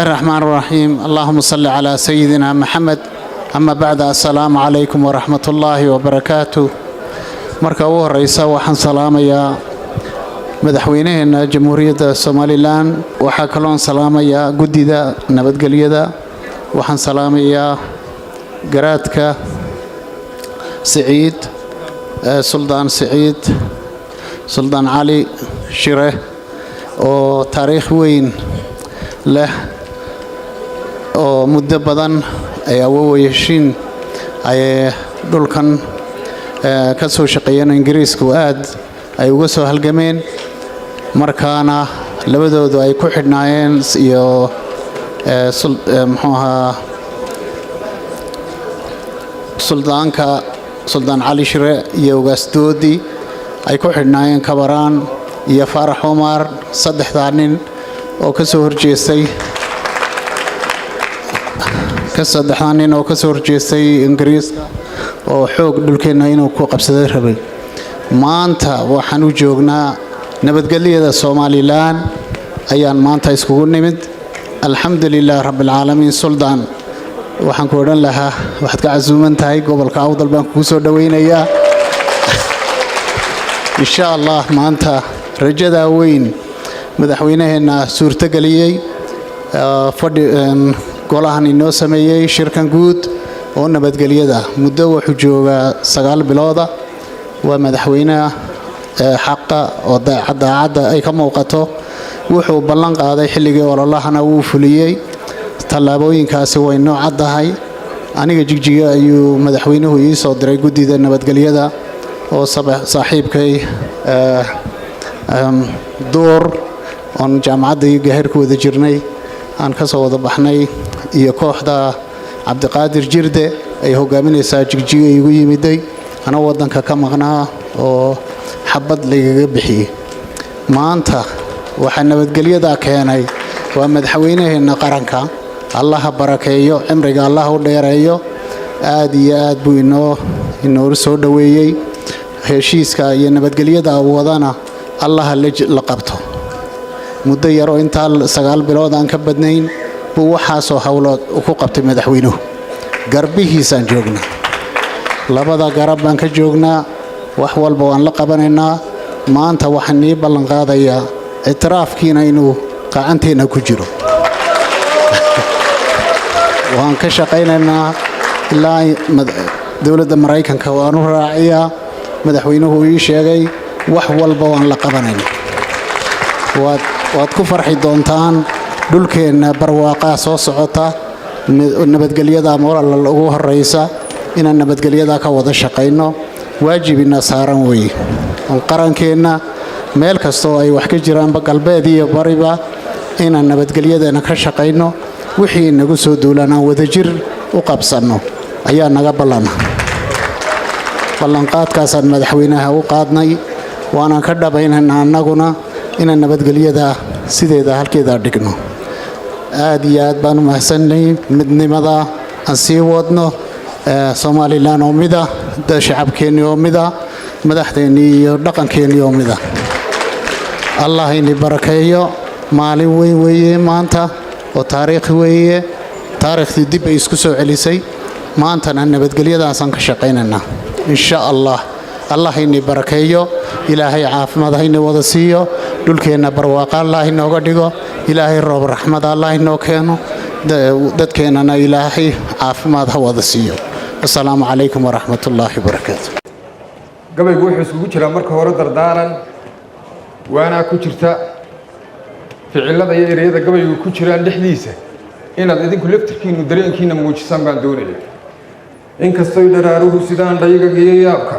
الرحمن الرحيم اللهم صل على سيدنا محمد أما بعد السلام عليكم ورحمة الله وبركاته marka ugu horeysa waxaan salaamayaa madaxweynaha jamhuuriyadda Soomaaliland waxa kale oo salaamayaa gudida nabadgelyada waxaan salaamayaa garaadka Saciid Suldaan Saciid Suldaan Ali Shire oo taariikh weyn leh oo muddo badan ay awoowayeen ay dhulkan ka soo shaqeeyeen Ingiriisku aad ay uga soo halgameen markaana labadoodu ay ku xidhnaayeen iyo suldaanka Suldaan Ali Shire iyo ugaasdoodii ay ku xidhnaayeen Kabaraan iyo Farax Omar saddexdaa nin oo ka soo horjeestay Ingiriiska oo xoog dhulkeena inuu ku qabsaday rabay maanta waxaan u joognaa nabadgelyada Soomaaliland ayaan maanta iskugu nimid alxamdulillaah rabbil caalamiin suldaan waxaan ku oran lahaa waxaad ka casuuman tahay gobolka Awdal baan ku soo dhaweynayaa insha Allah maanta rajada weyn madaxweynaheena suurta galiyay fadhi golahan inoo sameeyay shirkan guud oo nabadgelyada muddo wuxuu joogaa 9 bilood waa madaxweynaha xaqa oo daacadda ay ka muuqato wuxuu ballan qaaday xilligii ololahana uu fuliyay talaabooyinkaasi way noo cadahay aniga jigjiga ayuu madaxweynuhu ii soo diray gudida nabadgelyada oo saaxiibkay door on jaamacadda Gaheer ku wada jirnay aan ka soo wada baxnay iyo kooxda Cabdiqaadir Jirde ay hogaaminaysaa jigjiga igu yimiday ana wadanka ka maqnaa oo xabad laga bixiyay maanta waxa nabadgelyada keenay waa madaxweynaheena qaranka Allah barakeeyo cimriga Allah u dheereeyo aad iyo aad buu inoo soo dhaweeyay heshiiska iyo nabadgelyada wadana Allah la qabto muddo yar oo inta 9 bilood aan ka badnayn buu waxa soo hawlood ku qabtay madaxweynuhu garbihiisaan joognaa labada garab baan ka joognaa wax walba waan la qabanaynaa maanta waxaan nii ballan qaadayaa itiraafkiina inuu qacanteena ku jiro waan ka shaqaynaynaa ilaa dawladda Mareykanka waan u raaciyaa madaxweynuhu ii sheegay wax walba waan la qabanaynaa waad ku farxi doontaan dhulkeena barwaaqa soo socota nabadgelyada moral ugu horeysa inaan nabadgelyada ka wada shaqeyno waajibina saaran way qarankeena meel kasto ay wax ka jiraan galbeed iyo bariba inaan nabadgelyada ka shaqeyno wixii nagu soo duulana wada jir u qabsano ayaa naga ballan qaadkaasaan madaxweynaha u qaadnay waana ka dhabaynaynaa annaguna inaan nabadgelyada sideeda halkeeda dhigno aad iyo aad baan u mahadsanay midnimada aan sii wadno Soomaaliland oo mida shacabkeena oo mida madaxdeena iyo dhaqankeena oo mida Allah inii barakeeyo maalin weyn weeye maanta oo taariikh weeye taariikhdii dib ay isku soo celisay maanta nabadgelyadaas aan ka shaqeynaa insha Allah Allah inii barakeeyo ilaahay caafimaad hayna wada siiyo dhulkeena barwaaqo Allah inooga dhigo ilaahay roob raxmad Allah inoo keeno dadkeenana ilaahay caafimaad ha wada siiyo assalaamu calaykum waraxmatullaahi wabarakaatuh gabaygu wuxuu isugu jiraa marka hore dardaaran waana ku jirta ficilada iyo ereyada gabaygu ku jiraan dhexdiisa inaad idinku laftirkiinu dareenkiina muujisaan baan doonayaa inkastoo daraaruhu sidaan dhayiga iyo yaabka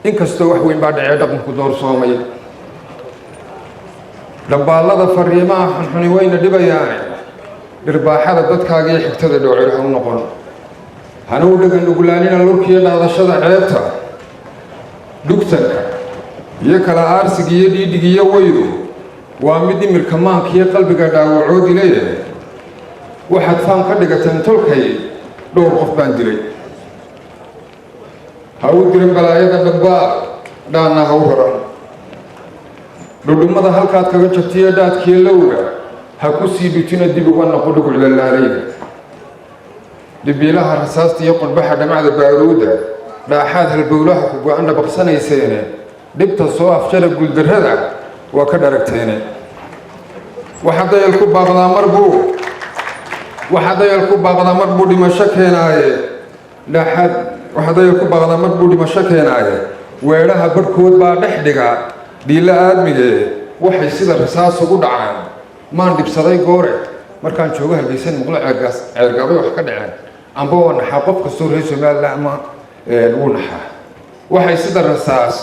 inkastoo wax weyn baa dhacay dhaqanku doorsoomay dambaalada fariimaha xunxuni wayna dhibayaane dhirbaaxada dadkaaga iyo xigtada dhowcir ha u noqon hana u dhagan dhuglaanina lurkiyo dhaadashada ceebta dhugtanka iyo kala aarsiga iyo dhiidhig iyo weydu waa mid imirka maanka iyo qalbiga dhaawacood dilaye waxaad faan ka dhigateen tolkay dhowr qof baan dilay ha u dirin balaayada dhabbaa dhaanna ha u raran dhudhummada halkaad kaga jabtiyo dhaadkiyo lowga هكوسي بتنا دي بقولنا قدوك على الليل دبيلها رصاص يقول بحر مع البارودة لا حاد البولاه وأنا بقصنا يسينه دبت الصواف شرب قل درهدا وكدركتينه وحدا يلكب بغدا مربو وحدا يلكب بغدا مربو دي مشاكينا لا حد وحدا يلكب بغدا مربو دي مشاكينا ويلها بركود با دحدغا دي لا ادمي waxay sida rasaas ugu dhacaan maan dibsaday goore markaan joogo halgeysan muqlo ceergabay wax ka dhaceen amba wana xaqofka soo reey Soomaaliya ama wunaha waxay sida rasaas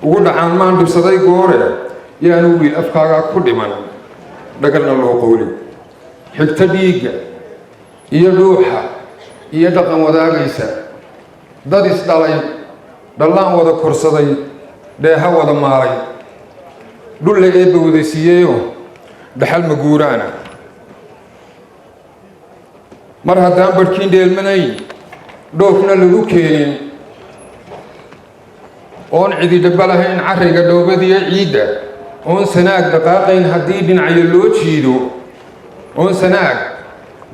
ugu dhacaan maan dibsaday goore yaanu wiil afkaaga ku dhiman dhagalna loo qowli xigta dhiiga iyo ruuxa iyo dhaqan wadaagaysa dad is dhalay dhalaan wada korsaday dheeha wada maaray دول إيه بوديسيو دحل مجورانا مرة دام بركين ديل مناي دوفنا للوكين أون عدي دبلهين عرق دوبدي عيدة أون سناك دقاقين هديد عيلو تشيدو أون سناك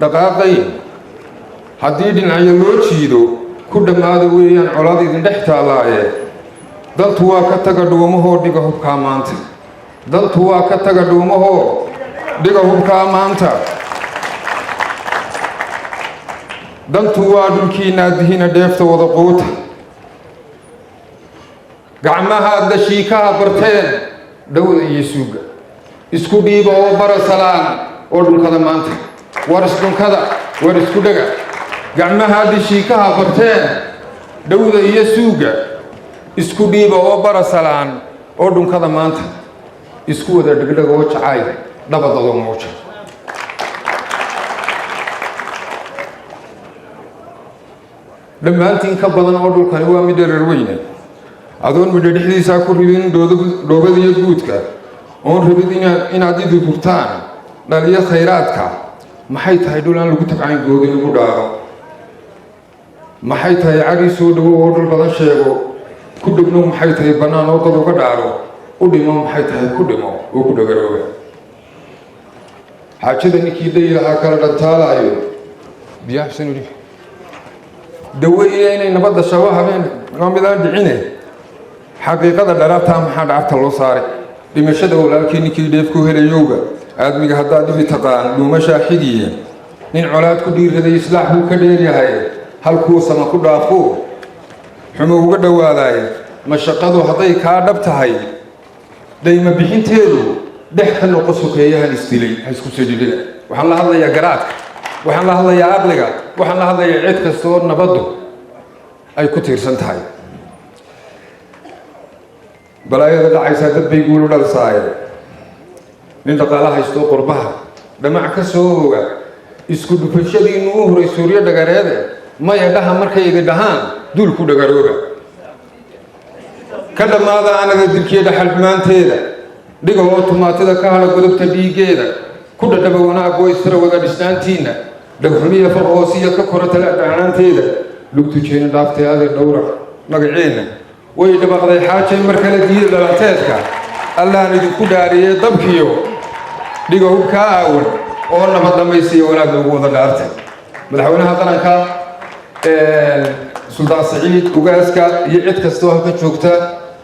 دقاقين هديد عيلو تشيدو كل ما ذويان علادي دحت الله دلتوا كتقدومه ديكه كامانت daltuwaa ka taga dhuumahoo dhiga hubkaa maanta dantu waa dhulkiinaa dihina dheefta wada quuta gacmaha dashiikaha barteen dhowda iyo suuga isku dhiiba oo bara salaan oo dhulkada maanta war isdhunkada war isku dhaga gacmaha dashiikaha barteen dhowda iyo suuga isku dhiiba oo bara salaan oo dhunkada maanta isku wada dhigdhaga oo jacay dhabadooda muuja dhammaantiin ka badan oo dhulkani waa mid dherer weyne adoon midho dhexdiisa ku ribin dhoobada iyo guudka oon rabid inaad idin gurtaan dhaliyo khayraadka maxay tahay dhul aan lagu tabcayn goodi lagu dhaaro maxay tahay cagi soo dhawo oo dhul badan sheego ku dhigno maxay tahay bannaan oo dad uga dhaaro udhimo maxay tahay ku dhimo oo ku dhagarooba xaajada ninkii dayilahaa kala dhantaalaayo biyaha xuseen udhiib dawe iyo inay nabadda shabo habeen waa midaan dhicine xaqiiqada dharaabtaa maxaa dhacabta loo saaray dhimashada walaalkii ninkii dheef ku helayowga aadmiga haddaad dhibi taqaan dhuumashaa xigiye nin colaad ku dhiiraday islaax buu ka dheeryahay halkuu sama ku dhaafo xumo uga dhowaadaay mashaqadu hadday kaa dhab tahay dayma bixinteedu dhex ka noqo sokeeyahan isdilay ha isku sajidina waxaan la hadlayaa garaadka waxaan la hadlayaa aqliga waxaan la hadlayaa cid kastoo nabaddu ay ku tiirsan tahay balaayada dhacaysaa dad bay guulu dhalsaaye nin dhaqaala haysto qurbaha dhamac ka soo oga isku dhufashadiinnu u horay suuryo dhagareede maya dhaha markay idin dhahaan duulku dhagarooga ka dhammaada anaga dilkiya dhaxal xumaanteeda dhiga oo tumaatida ka hadha godobta dhiiggeeda ku dhadhaba wanaag oo isra wada dhisnaantiinna dhagxumiya far hoosiya ka kora tala dhacnaanteeda lugtujeena dhaaftay adeer dhowra magaceenna way dhabaqday xaajay mar kale diida dhalanteedka allaan idinku dhaariyey dabkiyo dhiga hubkaa aawan oo nabad dhammaysiya wanaag lagu wada dhaartay madaxweynaha qaranka suldaan saciid ugaaska iyo cid kastoo halka joogta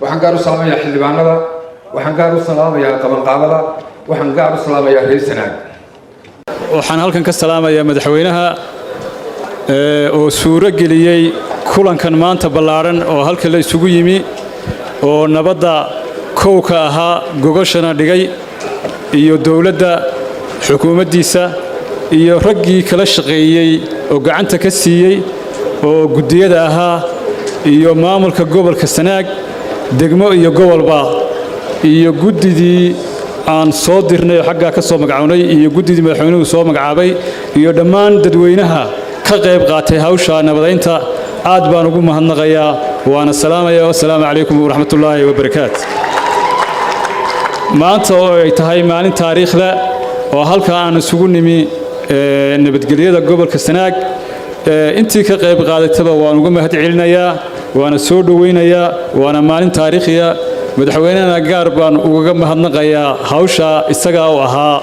waxaan gaar u salaamayaa xildhibaanada waxaan gaar u salaamayaa qabanqaabada waxaan gaar u salaamayaa reer sanaag waxaan halkan ka salaamayaa madaxweynaha oo suuro geliyey kulankan maanta ballaaran oo halka la isugu yimi oo nabadda kow ka ahaa gogashana dhigay iyo dowladda xukuumaddiisa iyo raggii kala shaqeeyey oo gacanta ka siiyey oo guddiyada ahaa iyo maamulka gobolka sanaag degmo iyo gobolba iyo guddidii aan soo dirnay oo xaggaa ka soo magacownay iyo guddidii madaxweynuhu soo magacaabay iyo dhammaan dadweynaha ka qayb qaatay hawsha nabadaynta aad baan ugu mahadnaqayaa waana salaamayaa wassalaamu calaykum waraxmatullaahi wabarakaatu maanta oo ay tahay maalin taariikhda oo halka aan isugu nimi nabadgelyada gobolka sanaag intii ka qayb qaadataba waan uga mahad celinayaa waana soo dhoweynayaa waana maalin taariikhiya madaxweynena gaar baan uga mahadnaqayaa hawsha isaga oo ahaa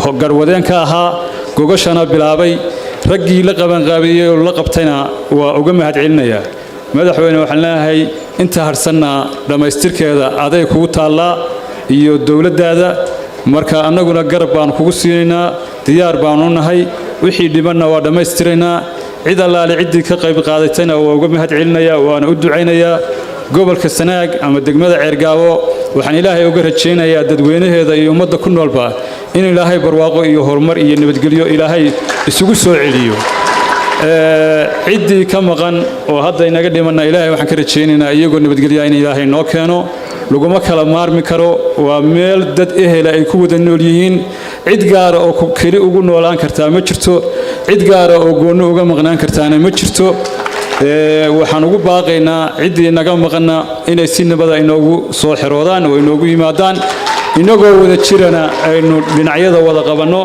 garwadeen ka ahaa gogashana bilaabay raggii la qabanqaabiyey oo la qabtayna waa uga mahadcelinayaa madaxweyne waxaan leeyahay inta harsanna dhammaystirkeeda aday kugu taallaa iyo dowladdaada marka annaguna garab baan kugu siinaynaa diyaar baanu nahay wixii dhimanna waa dhammaystiraynaa cid allaale ciddii ka qayb qaadatayna waa uga mahadcelinayaa waana u ducaynayaa gobolka Sanaag ama degmada Ceergaabo waxaan ilaahay uga rajaynayaa dadweynaheeda iyo ummadda ku noolba in ilaahay barwaaqo iyo horumar iyo nabadgelyo ilaahay isugu soo celiyo ciddii ka maqan oo hadda inaga dhimanna ilaahay waxaan ka rajaynaynaa iyagoo nabadgelyo in ilaahay noo keeno laguma kala maarmi karo waa meel dad ehel ay ku wada nool yihiin cid gaar ah oo kali ugu noolaan kartaa ma jirto cid gaar ah oo gooni uga maqnaan kartaana ma jirto waxaan ugu baaqaynaa ciddii naga maqana inay si nabada inoogu soo xiroodaan oo inoogu yimaadaan inagoo wada jirana aynu dhinacyada wada qabanno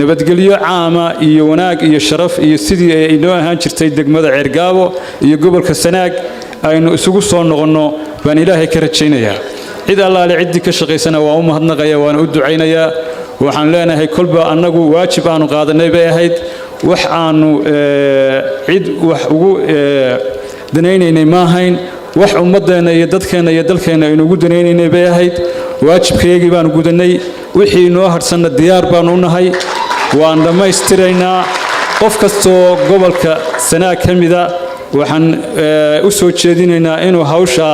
nabadgelyo caama iyo wanaag iyo sharaf iyo sidii ay inoo ahaan jirtay degmada Ceergaabo iyo gobolka Sanaag aynu isugu soo noqonno baan ilaahay ka rajaynayaa cid allaale ciddii ka shaqaysana waa u mahadnaqaya waana u ducaynayaa waxaan leenahay kolba annagu waajib aanu qaadanay bay ahayd wax aanu cid wax ugu danaynaynay ma ahayn wax ummaddeena iyo dadkeena iyo dalkeena aynu ugu danaynaynay bay ahayd waajibkeygii baanu gudanay wixii noo harsanna diyaar baanu u nahay waan dhammaystiraynaa qof kastoo gobolka Sanaag ka mida waxaan u soo jeedinaynaa inuu hawsha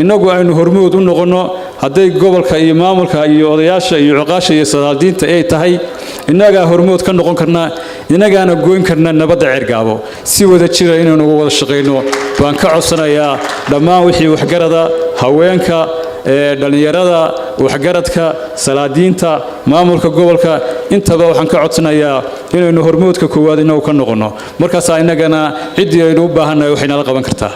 inagu aynu hormuud u noqono haday gobolka iyo maamulka iyo odayaasha iyo cuqaasha iyo salaadiinta ay tahay inaga hormuud ka noqon karna inagana gooyn karna nabadda Ceergaabo si wada jira inaynu uga wada shaqeyno baan ka codsanayaa dhammaan wixii waxgarada haweenka dhalinyarada waxgaradka salaadiinta maamulka gobolka intaba waxaan ka codsanayaa inaynu hormuudka koowaad inoo ka noqono markaas inagana cidii aynu u baahanahay waxay nala qaban kartaa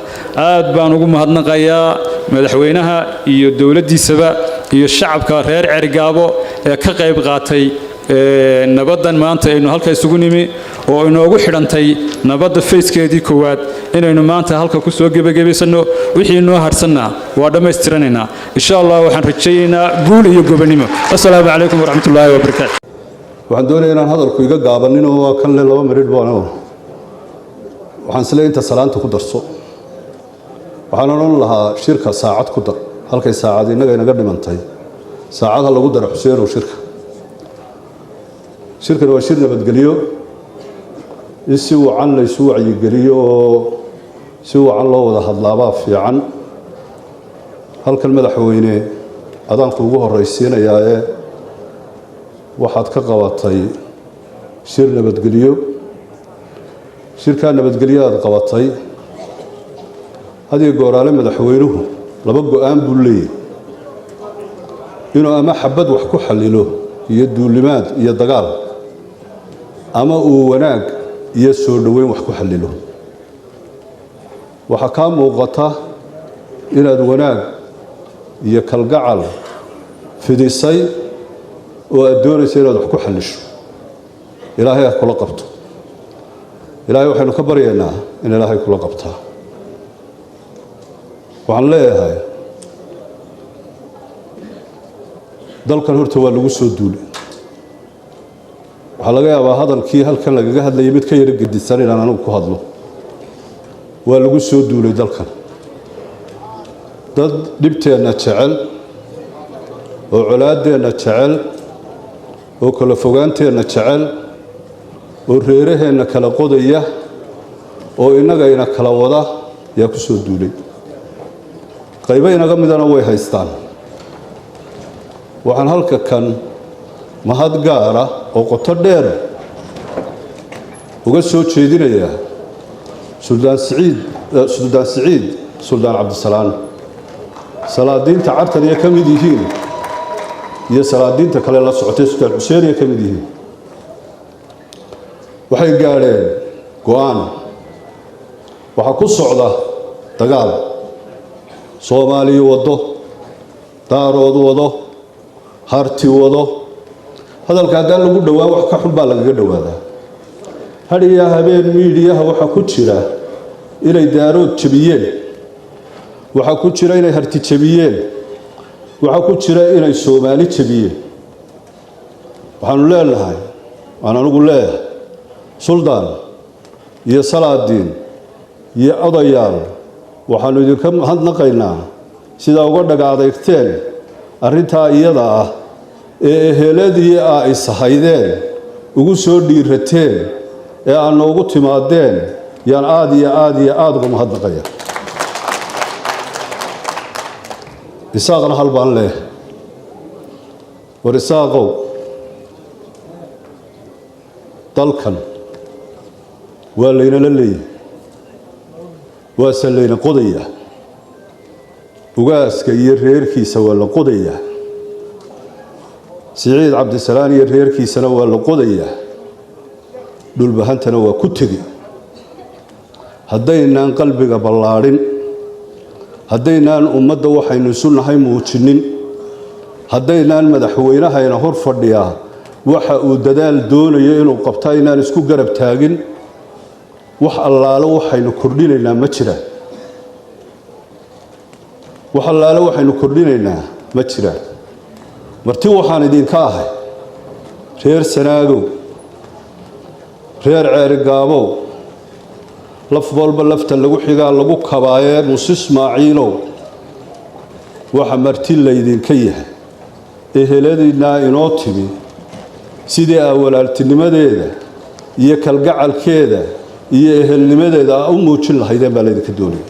aad baan ugu mahadnaqayaa madaxweynaha iyo dawladdiisaba iyo shacabka reer Ceergaabo ee ka qayb qaatay nabadan maanta aynu halka isugu nimi oo inoogu xidhantay nabadda fayskeedii koowaad inaynu maanta halka ku soo gabagabeysano wixii noo harsanna waa dhammaystiranaynaa insha Allah waxaan rajaynaynaa guul iyo gobonimo assalaamu calaykum waraxmatullaahi wabarakaatuh waxaan doonayaa inaan hadalku iga gaabanin oo kan le 2 minute baan waxaan isleeyahay inta salaanta ku darso waxaan oran lahaa shirka saacad ku dar halkay saacad inaga dhimantay saacadaha lagu daro Xuseen oo shirkan waa shir nabadgelyo si wacan la isu wacyigeliyo si wacan loo wada hadlaabaa fiican halkan madaxweyne adaanku ugu horeysiinayaa ee waxaad ka qabatay shir nabadgelyo shirka nabadgelyo aad qabatay hadii gooraale madaxweynuhu laba go'aan buu leeyahay inuu ama xabad wax ku xalilo iyo duulimaad iyo dagaal ama uu wanaag iyo soo dhaweyn wax ku xalilo waxa ka muuqata inaad wanaag iyo kalgacal fidisay oo aad doonayso inaad wax ku xalisho ilaahay ha kula qabto ilaahay waxaynu ka baryaynaa in ilaahay kula qabtaa waxaan leeyahay dalkan horta waa lagu soo duulay waxa laga yaabaa hadalkii halkan lagaga hadlayay mid ka yar gedisan inaan anigu ku hadlo waa lagu soo duulay dalkan dad dhibteena jecel oo colaadeena jecel oo kala fogaanteena jecel oo reeraheena kala qodaya oo inagayna kala wada yaa ku soo duulay qaybo inaga midana way haystaan waxaan halka kan mahad gaara oo qoto dheer uga soo jeedinayaa Suldaan Saciid Suldaan Cabdisalaam salaadiinta cartan iyo kamid yihiin iyo salaadiinta kale la socotay Suldaan Xuseen iyo kamid yihiin waxay gaareen go'aan waxa ku socda dagaal Soomaaliya wado daarood wado harti wado hadalka hadaan lagu dhawaa wax ka xun baa laga dhawaadaa hadiya habeen miidiyaha waxa ku jira inay daarood jabiyeen waxa ku jira inay harti jabiyeen waxa ku jira inay Soomaali jabiyeen waxaanu leenahay aan anigu leeyahay suldaan iyo salaadiin iyo odayaal waxaanu idinka mahadnaqaynaa sida uga dhagaadegteen arrintaa iyada ah ee eheladii aa ishaydeen ugu soo dhiirateen ee aad noogu timaadeen yaan aad iyo aad iyo aad uga mahadnaqaya isaaqna hal baan leeyahay war isaaqow dalkan waa laynala leeyahay waase layna qodayaa ugaaska iyo reerkiisa waa la qodayaa siciid cabdisalaan iyo reerkiisana waa la qodayaa dhulbahantana waa ku tegi haddaynaan qalbiga ballaadhin haddaynaan ummadda waxaynu isu nahay muujinin haddaynaan madaxweynahayna hor fadhiyaa waxa uu dadaal doonayo inuu qabtaa inaan isku garab taagin wax allaale waxaynu kordhinaynaa ma jiraan wax allaale waxaynu kordhinaynaa ma jiraan marti waxaan idinka ahay reer sanaagow reer ceerigaabow laf walba lafta lagu xigaa lagu kabaayee muuse ismaaciilow waxa marti laydinka yahay eheladiinnaa inoo timi sidii aa walaaltinimadeeda iyo kalgacalkeeda iyo ehelnimadeeda aa u muujin lahaydeen baa laydinka doonaya